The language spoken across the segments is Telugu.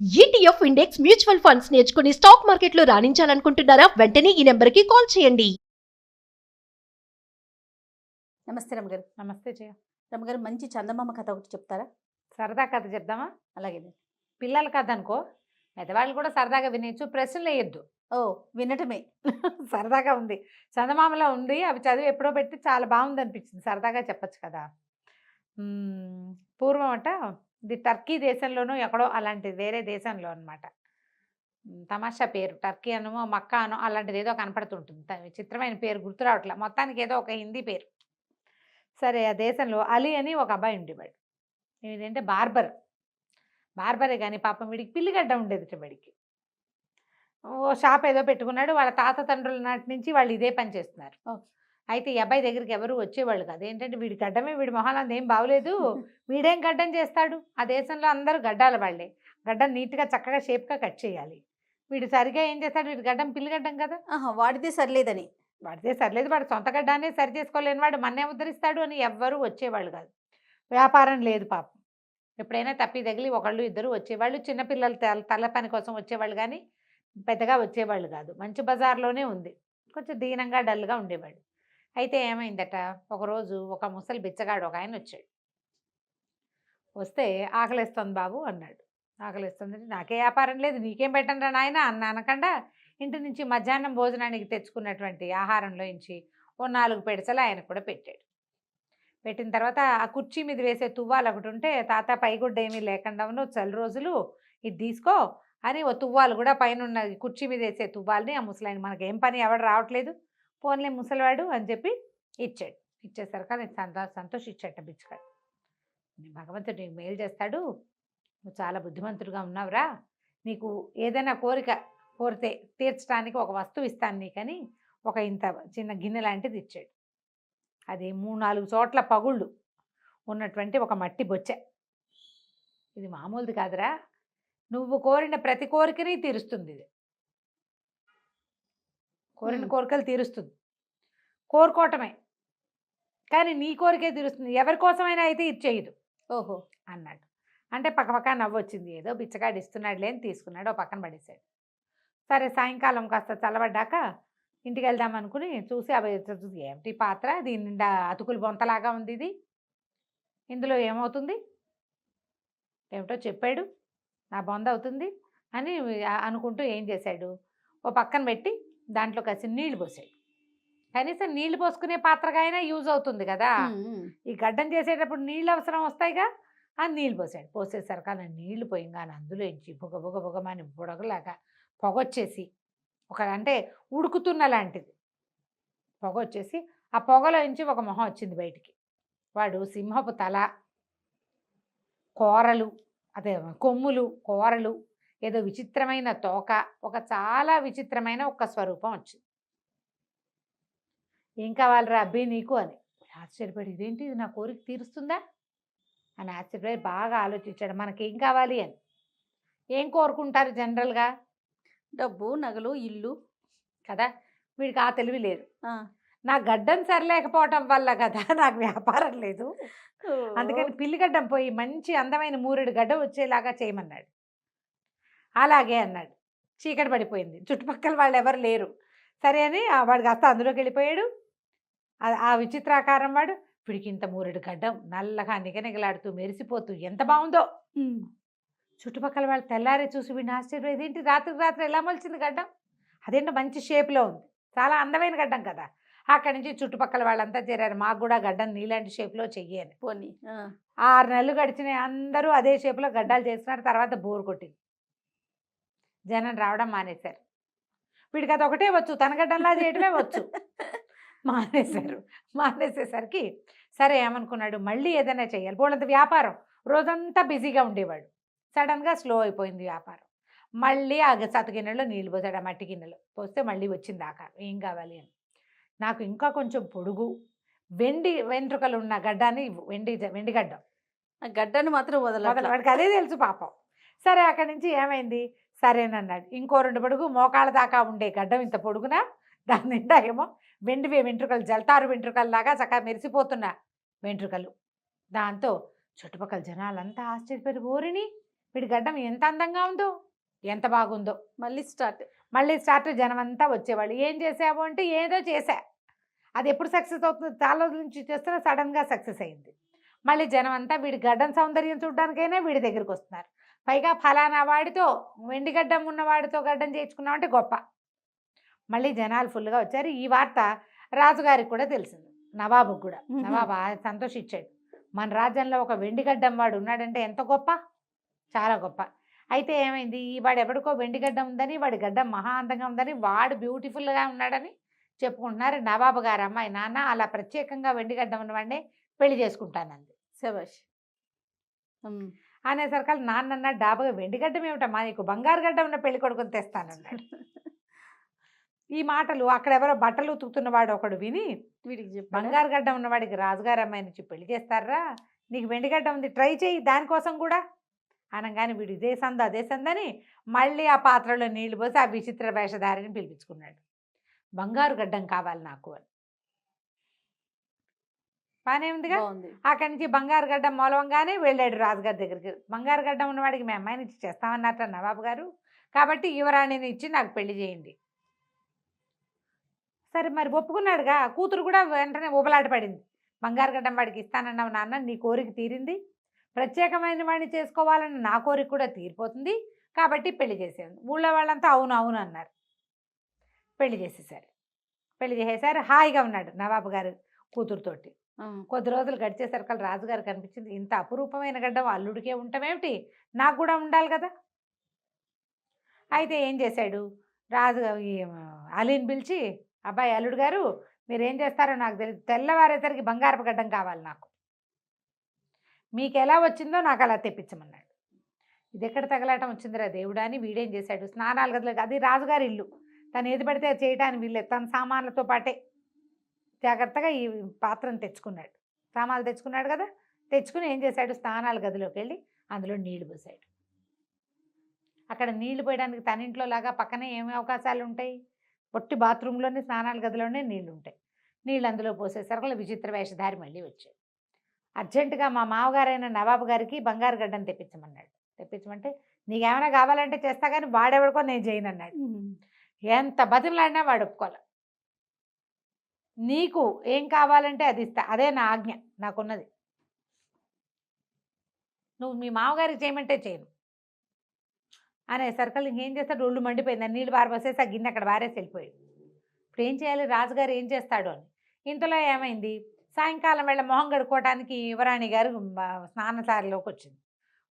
ఈటీఎఫ్ ఇండెక్స్ మ్యూచువల్ ఫండ్స్ నేర్చుకుని స్టాక్ మార్కెట్లో రాణించాలనుకుంటున్నారా? వెంటనే ఈ నెంబర్కి కాల్ చేయండి. నమస్తే రమ్మగారు. నమస్తే జయ. రమ్మగారు, మంచి చందమామ కథ ఒకటి చెప్తారా? సరదా కథ చెప్దామా? అలాగే. పిల్లల కథ అనుకో, పెద్దవాళ్ళు కూడా సరదాగా వినేయచ్చు, ప్రశ్నలు వేయద్దు. ఓ, వినటమే. సరదాగా ఉంది, చందమామలో ఉంది, అవి చదివి ఎప్పుడో పెట్టి చాలా బాగుంది అనిపించింది, సరదాగా చెప్పచ్చు కదా. పూర్వం అట ఇది టర్కీ దేశంలోనూ ఎక్కడో అలాంటి వేరే దేశంలో అనమాట. తమాషా పేరు టర్కీ అనో మక్కా అనో అలాంటిది ఏదో కనపడుతుంటుంది, విచిత్రమైన పేరు గుర్తు రావట్లే, మొత్తానికి ఏదో ఒక హిందీ పేరు. సరే, ఆ దేశంలో అలీ అని ఒక అబ్బాయి ఉండేవాడు. ఏంటంటే బార్బరే కానీ పాపం వీడికి పిల్లిగడ్డ ఉండేది. వీడికి ఓ షాప్ ఏదో పెట్టుకున్నాడు. వాళ్ళ తాత తండ్రుల నాటి నుంచి వాళ్ళు ఇదే పని చేస్తున్నారు. అయితే ఈ అబ్బాయి దగ్గరికి ఎవరు వచ్చేవాళ్ళు కాదు. ఏంటంటే వీడి గడ్డమే, వీడి మొహాలు ఏం బాగోలేదు, వీడేం గడ్డం చేస్తాడు. ఆ దేశంలో అందరూ గడ్డాల వాళ్ళే, గడ్డం నీట్గా చక్కగా షేప్గా కట్ చేయాలి. వీడు సరిగా ఏం చేస్తాడు, వీడి గడ్డం పిల్లిగడ్డం కదా, వాడితే సరిలేదని. వాడితే సరిలేదు, వాడు సొంత గడ్డానే సరి చేసుకోలేని వాడు మన్నే ఉద్ధరిస్తాడు అని ఎవ్వరూ వచ్చేవాళ్ళు కాదు. వ్యాపారం లేదు పాపం. ఎప్పుడైనా తప్పి తగిలి ఒకళ్ళు ఇద్దరు వచ్చేవాళ్ళు, చిన్నపిల్లల తల పని కోసం వచ్చేవాళ్ళు, కానీ పెద్దగా వచ్చేవాళ్ళు కాదు. మంచి బజార్లోనే ఉంది, కొంచెం దీనంగా డల్గా ఉండేవాడు. అయితే ఏమైందట, ఒకరోజు ఒక ముసలి బిచ్చగాడు ఒక ఆయన వచ్చాడు. వస్తే ఆకలిస్తుంది బాబు అన్నాడు. ఆకలిస్తుంది, నాకే వ్యాపారం లేదు, నీకేం పెట్టండి రా నాయన అన్న అనకుండా ఇంటి నుంచి మధ్యాహ్నం భోజనానికి తెచ్చుకున్నటువంటి ఆహారంలో నుంచి ఓ 4 పెడసలు ఆయన కూడా పెట్టాడు. పెట్టిన తర్వాత ఆ కుర్చీ మీద వేసే తువ్వాలు ఒకటి ఉంటే, తాత పైగుడ్డ ఏమీ లేకుండా చలి రోజులు ఇది తీసుకో అని ఓ తువ్వాలు కూడా పైన ఉన్న కుర్చీ మీద వేసే తువ్వాలని ఆ ముసలాయన, మనకేం పని ఎవడు రావట్లేదు, పోన్లే ముసలివాడు అని చెప్పి ఇచ్చాడు. ఇచ్చేసరికి నేను సంతోషించాట బిచ్చగాడు. భగవంతుడు నీకు మేలు చేస్తాడు, నువ్వు చాలా బుద్ధిమంతుడుగా ఉన్నావురా, నీకు ఏదైనా కోరితే తీర్చడానికి ఒక వస్తువు ఇస్తాను నీకని ఒక ఇంత చిన్న గిన్నె లాంటిది ఇచ్చాడు. అది 3-4 చోట్ల పగుళ్ళు ఉన్నటువంటి ఒక మట్టి బొచ్చె. ఇది మామూలుది కాదురా, నువ్వు కోరిన ప్రతి కోరికని తీరుస్తుంది, ఇది కోరిన కోరికలు తీరుస్తుంది, కోరుకోవటమే కానీ నీ కోరికే తీరుస్తుంది, ఎవరి కోసమైనా అయితే ఇది చేయదు. ఓహో అన్నాడు. అంటే పక్కపక్క నవ్వొచ్చింది, ఏదో బిచ్చగాడు ఇస్తున్నాడులే అని తీసుకున్నాడు, ఓ పక్కన పడేశాడు. సరే, సాయంకాలం కాస్త చల్లబడ్డాక ఇంటికి వెళ్దాం అనుకుని చూసి అవి ఏమిటి పాత్ర, దీని నిండా అతుకులు బొంతలాగా ఉంది, ఇది ఇందులో ఏమవుతుంది, ఏమిటో చెప్పాడు, నా బొంద అవుతుంది అని అనుకుంటూ ఏం చేశాడు, ఓ పక్కన పెట్టి దాంట్లో కాసి నీళ్లు పోసాడు. కనీసం నీళ్లు పోసుకునే పాత్రగా అయినా యూజ్ అవుతుంది కదా, ఈ గడ్డం చేసేటప్పుడు నీళ్ళు అవసరం వస్తాయిగా, ఆ నీళ్ళు పోసాడు. పోసేసరికి అలా నీళ్లు పోయింగానే అందులో ఎంచి బుగమని బుడగలాగా పొగొచ్చేసి, అంటే ఉడుకుతున్న లాంటిది పొగ వచ్చేసి, ఆ పొగలో నుంచి ఒక మొహం వచ్చింది బయటికి. వాడు సింహపు తల, కోరలు, అదే కొమ్ములు, కోరలు, ఏదో విచిత్రమైన తోక, ఒక చాలా విచిత్రమైన ఒక స్వరూపం వచ్చింది. ఏం కావాలిరా అబ్బి నీకు అని ఆశ్చర్యపడి, ఇదేంటి, ఇది నా కోరిక తీరుస్తుందా అని ఆశ్చర్యపడి బాగా ఆలోచించాడు. మనకేం కావాలి అని ఏం కోరుకుంటారు జనరల్గా, డబ్బు, నగలు, ఇల్లు కదా. వీడికి ఆ తెలివి లేదు. నా గడ్డం సరిలేకపోవటం వల్ల కదా నాకు వ్యాపారం లేదు, అందుకని పిల్లిగడ్డం పోయి మంచి అందమైన 3 గడ్డం వచ్చేలాగా చేయమన్నాడు. అలాగే అన్నాడు. చీకటి పడిపోయింది, చుట్టుపక్కల వాళ్ళు ఎవరు లేరు. సరే అని వాడు కాస్త అందులోకి వెళ్ళిపోయాడు. ఆ విచిత్రాకారం వాడు, వీడికి ఇంత 3 గడ్డం నల్లగా నిగనిగలాడుతూ మెరిసిపోతూ ఎంత బాగుందో. చుట్టుపక్కల వాళ్ళు తెల్లారే చూసి వీడిని ఆశ్చర్యం, ఇదేంటి రాత్రి ఎలా మొలిచింది గడ్డం, అదేంటో మంచి షేప్లో ఉంది, చాలా అందమైన గడ్డం కదా. అక్కడి నుంచి చుట్టుపక్కల వాళ్ళంతా చేరారు, మాకు కూడా గడ్డం నీలాంటి షేప్లో చెయ్యని. పోనీ 6 నెలలు గడిచినాయి, అందరూ అదే షేప్లో గడ్డాలు చేస్తున్నారు. తర్వాత బోరు కొట్టింది, జనం రావడం మానేశారు. వీడికి అది ఒకటే వచ్చు, తన గడ్డంలా చేయడమే వచ్చు. మానేసేసరికి సరే ఏమనుకున్నాడు, మళ్ళీ ఏదైనా చేయాలి. పోలంత వ్యాపారం, రోజంతా బిజీగా ఉండేవాడు. సడన్గా స్లో అయిపోయింది వ్యాపారం. మళ్ళీ ఆ సత గిన్నెలో నీళ్ళు పోసాడు, ఆ మట్టి గిన్నెలో పోస్తే మళ్ళీ వచ్చింది ఆకారం. ఏం కావాలి అని, నాకు ఇంకా కొంచెం పొడుగు వెండి వెంట్రుకలు ఉన్న గడ్డాన్ని, వెండి గడ్డం, గడ్డాన్ని మాత్రం వదలడు, వాడికి అదే తెలుసు పాపం. సరే, అక్కడి నుంచి ఏమైంది, సరేనన్నాడు. ఇంకో 2 పొడుగు మోకాళ్ళ దాకా ఉండే గడ్డం ఇంత పొడుగునా, దాని నిండా ఏమో వెండి వెంట్రుకలు, జల్తారు వెంట్రుకల్లాగా చక్కగా మెరిసిపోతున్న వెంట్రుకలు. దాంతో చుట్టుపక్కల జనాలంతా ఆశ్చర్యపోయి, ఓరిని వీడి గడ్డం ఎంత అందంగా ఉందో, ఎంత బాగుందో. మళ్ళీ స్టార్ట్. మళ్ళీ స్టార్ట్ జనం అంతా వచ్చేవాళ్ళు. ఏం చేసావు అంటే ఏదో చేశా. అది ఎప్పుడు సక్సెస్ అవుతుంది, చాలా రోజుల నుంచి చేస్తున్నా, సడన్గా సక్సెస్ అయింది. మళ్ళీ జనం అంతా వీడి గడ్డం సౌందర్యం చూడడానికైనా వీడి దగ్గరికి వస్తున్నారు. పైగా ఫలానా వాడితో, వెండి గడ్డం ఉన్నవాడితో గడ్డం చేయించుకున్నామంటే గొప్ప. మళ్ళీ జనాలు ఫుల్గా వచ్చారు. ఈ వార్త రాజుగారికి కూడా తెలిసింది, నవాబుకు కూడా. నవాబు సంతోషించాడు. మన రాజ్యంలో ఒక వెండి గడ్డం వాడు ఉన్నాడంటే ఎంత గొప్ప, చాలా గొప్ప. అయితే ఏమైంది, ఈ వాడు ఎవడికో వెండి గడ్డం ఉందని, వాడి గడ్డం మహా అందంగా ఉందని, వాడు బ్యూటిఫుల్గా ఉన్నాడని చెప్పుకుంటున్నారు. నవాబు గారు అమ్మాయి, నాన్న అలా ప్రత్యేకంగా వెండి గడ్డం ఉన్నవాడిని పెళ్లి చేసుకుంటానంది. శభాష్. అనేసరికి నాన్న అన్నాడు డాబాగా, వెండి గడ్డం ఏమిటమ్మా, నీకు బంగారు గడ్డం ఉన్న పెళ్లి కొడుకుని తెస్తానన్నాడు. ఈ మాటలు అక్కడ ఎవరో బట్టలు ఉతుకుతున్నవాడు ఒకడు విని, వీడికి చెప్పాడా? బంగారు గడ్డం ఉన్నవాడికి రాజుగారు అమ్మాయి నుంచి పెళ్లి చేస్తారా, నీకు వెండి గడ్డం ఉంది, ట్రై చేయి దానికోసం కూడా అనగానే వీడు ఇదే సందు అదే సందని మళ్ళీ ఆ పాత్రలో నీళ్లు పోసి ఆ విచిత్ర వేషధారిని పిలిపించుకున్నాడు. బంగారు గడ్డం కావాలి నాకు అని. బాగానే ఉందిగా. బాగుంది. అక్కడి నుంచి బంగారు గడ్డం మూలవంగానే వెళ్ళాడు రాజుగారి దగ్గరికి. బంగారు గడ్డం ఉన్నవాడికి మీ అమ్మాయిని ఇచ్చి చేస్తామన్నట్ట నవాబు గారు, కాబట్టి యువరాణిని ఇచ్చి నాకు పెళ్లి చేయండి. సరే మరి ఒప్పుకున్నాడుగా. కూతురు కూడా వెంటనే ఊబలాట పడింది. బంగారు గడ్డం వాడికి ఇస్తానన్నావు నాన్న, నీ కోరిక తీరింది, ప్రత్యేకమైన వాడిని చేసుకోవాలని నా కోరిక కూడా తీరిపోతుంది, కాబట్టి పెళ్లి చేసేది. ఊళ్ళో వాళ్ళంతా అవును అవును అన్నారు. పెళ్లి చేసేసారు. పెళ్లి చేసేసారు. హాయిగా ఉన్నాడు నవాబు గారు కూతురుతోటి. కొద్ది రోజులు గడిచేసరికి రాజుగారు కనిపించింది, ఇంత అపురూపమైన గడ్డం అల్లుడికే ఉండటమేమిటి, నాకు కూడా ఉండాలి కదా. అయితే ఏం చేశాడు, రాజు ఈ అలీని పిలిచి, అబ్బాయి అల్లుడు గారు మీరేం చేస్తారో నాకు తెలియదు, తెల్లవారేసరికి బంగారపు గడ్డం కావాలి నాకు, మీకు ఎలా వచ్చిందో నాకు అలా తెప్పించమన్నాడు. ఇది ఎక్కడ తగలాటం వచ్చిందిరా దేవుడా అని వీడేం చేశాడు, స్నానాలు గదిలో, అది రాజుగారి ఇల్లు, తను ఏది పడితే అది చేయటానికి వీళ్ళే, తన సామాన్లతో పాటే జాగ్రత్తగా ఈ పాత్రను తెచ్చుకున్నాడు. సామాన్లు తెచ్చుకున్నాడు కదా, తెచ్చుకుని ఏం చేశాడు, స్నానాల గదిలోకి వెళ్ళి అందులో నీళ్లు పోసాడు. అక్కడ నీళ్లు పోయడానికి తన ఇంట్లో లాగా పక్కనే ఏమి అవకాశాలు ఉంటాయి, పొట్టి బాత్రూంలోనే స్నానాల గదిలోనే నీళ్లు ఉంటాయి. నీళ్ళు అందులో పోసేసరికి విచిత్ర వేషధారి మళ్ళీ వచ్చాడు. అర్జెంటుగా మా మామగారైన నవాబు గారికి బంగారు గడ్డను తెప్పించమన్నాడు. తెప్పించమంటే నీకేమైనా కావాలంటే చేస్తా కానీ వాడెవడికో నేను చేయను అన్నాడు. ఎంత బతిమలాడినా వాడు ఒప్పుకోవాలి. నీకు ఏం కావాలంటే అది ఇస్తా, అదే నా ఆజ్ఞ, నాకున్నది, నువ్వు మీ మామగారికి చేయమంటే చేయను అనే సర్కల్. ఇంకేం చేస్తాడు, ఒళ్ళు మండిపోయింది, నీళ్ళు పారబోసేసి ఆ గిన్నె అక్కడ వారేసి వెళ్ళిపోయాడు. ఇప్పుడు ఏం చేయాలి, రాజుగారు ఏం చేస్తాడు అని. ఇంతలో ఏమైంది, సాయంకాలం వేళ మొహం కడుక్కోవడానికి యువరాణి గారు స్నానసారిలోకి వచ్చింది.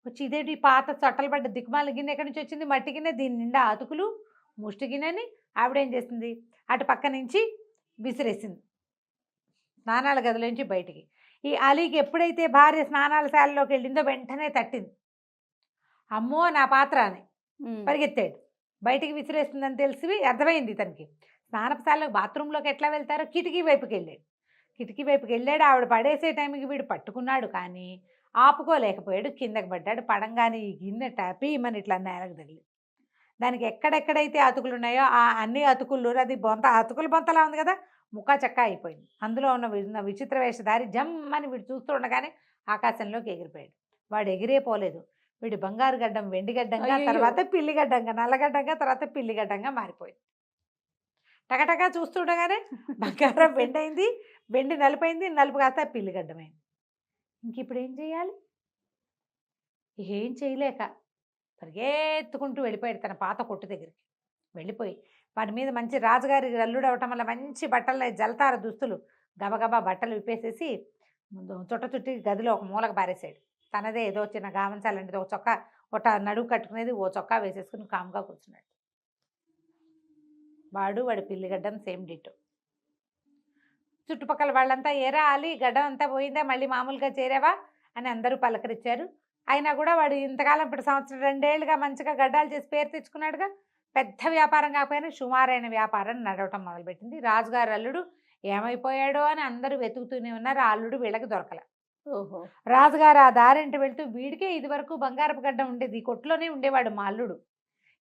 వచ్చి ఇదేంటి పాత చొట్టలు పడ్డ దిక్కుమాల గిన్నె ఎక్కడి నుంచి వచ్చింది, మట్టి గిన్నె, దీని నిండా అతుకులు, ముష్టి గిన్నెని ఆవిడేం చేసింది, అటు పక్క నుంచి విసిరేసింది స్నానాల గదిలోంచి బయటికి. ఈ అలీకి ఎప్పుడైతే భార్య స్నానాల శాలలోకి వెళ్ళిందో వెంటనే తట్టింది. అమ్మో నా పాత్ర అని పరిగెత్తాడు. బయటికి విసిరేస్తుందని తెలిసి అర్థమైంది తనకి. స్నానశాలకు బాత్రూంలోకి ఎట్లా వెళ్తారో కిటికీ వైపుకి వెళ్ళాడు. కిటికీ వైపుకి వెళ్ళాడు. ఆవిడ పడేసే టైంకి వీడు పట్టుకున్నాడు కానీ ఆపుకోలేకపోయాడు, కిందకి పడ్డాడు. పడంగానే ఈ గిన్నె టపీమని ఇట్లా నేలకు తగిలి, దానికి ఎక్కడెక్కడైతే అతుకులు ఉన్నాయో ఆ అన్ని అతుకులు, అది బొంత అతుకులు బొంతలా ఉంది కదా, ముక్కా చక్క అయిపోయింది. అందులో ఉన్న విచిత్ర వేషధారి జమ్మని వీడు చూస్తూ ఉండగానే ఆకాశంలోకి ఎగిరిపోయాడు. వాడు ఎగిరే పోలేదు. వీడు బంగారు గడ్డం వెండి గడ్డంగా, తర్వాత పిల్లి గడ్డంగా, నల్లగడ్డంగా, తర్వాత పిల్లి గడ్డంగా మారిపోయింది. టకటగా చూస్తుండగానే బంగారం వెండి అయింది, వెండి నలుపైంది, నలుపు కాస్త పిల్లి గడ్డమైంది. ఇంక ఇప్పుడు ఏం చేయాలి, ఏం చేయలేక పరిగెత్తుకుంటూ వెళ్ళిపోయాడు తన పాత కొట్టు దగ్గరికి. వెళ్ళిపోయి వాటి మీద మంచి రాజుగారి అల్లుడు అవటం వల్ల మంచి బట్టలు, జలతార దుస్తులు, గబగబా బట్టలు విప్పేసేసి చుట్ట చుట్టి గదిలో ఒక మూలకు పారేసాడు. తనదే ఏదో చిన్న గావంచాలంటే ఒక చొక్కా, ఒక నడువు కట్టుకునేది ఓ చొక్కా వేసేసుకుని కామ్గా కూర్చున్నాడు. వాడి పిల్లిగడ్డం సేమ్ డిటో. చుట్టుపక్కల వాళ్ళంతా ఏరా అలీ గడ్డం అంతా పోయిందా, మళ్ళీ మామూలుగా చేరావా అని అందరూ పలకరించారు. అయినా కూడా వాడు ఇంతకాలం ఇప్పుడు సంవత్సరం 2 ఏళ్ళుగా మంచిగా గడ్డాలు చేసి పేరు తెచ్చుకున్నాడుగా. పెద్ద వ్యాపారం కాకపోయినా సుమారైన వ్యాపారం నడవటం మొదలుపెట్టింది. రాజుగారు అల్లుడు ఏమైపోయాడో అని అందరూ వెతుకుతూనే ఉన్నారు. ఆ అల్లుడు వీళ్ళకి దొరకలే. ఓహో. రాజుగారు ఆ దారింటి వెళ్తూ, వీడికే ఇది వరకు బంగారపు గడ్డం ఉండేది, ఈ కొట్టులోనే ఉండేవాడు మా అల్లుడు,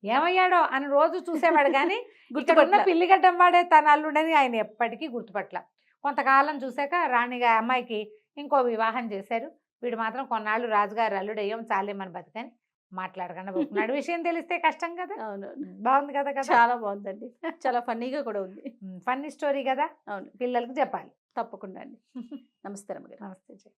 ఏమయ్యాడో అని రోజు చూసేవాడు కానీ గుర్తుపట్ల పిల్లిగడ్డం వాడే తన అల్లుడని ఆయన ఎప్పటికీ గుర్తుపట్ల. కొంతకాలం చూశాక రాణిగా అమ్మాయికి ఇంకో వివాహం చేశారు. వీడు మాత్రం కొన్నాళ్ళు రాజుగారు అల్లుడు అయ్యాం చాలే మన బతుకని మాట్లాడకుండా పోతున్నాడు విషయం తెలిస్తే కష్టం కదా. అవును, బాగుంది కదా కదా, చాలా బాగుందండి, చాలా ఫన్నీగా కూడా ఉంది. ఫన్నీ స్టోరీ కదా, అవును, పిల్లలకి చెప్పాలి. తప్పకుండా అండి. నమస్తే రమ్మగారు. నమస్తే.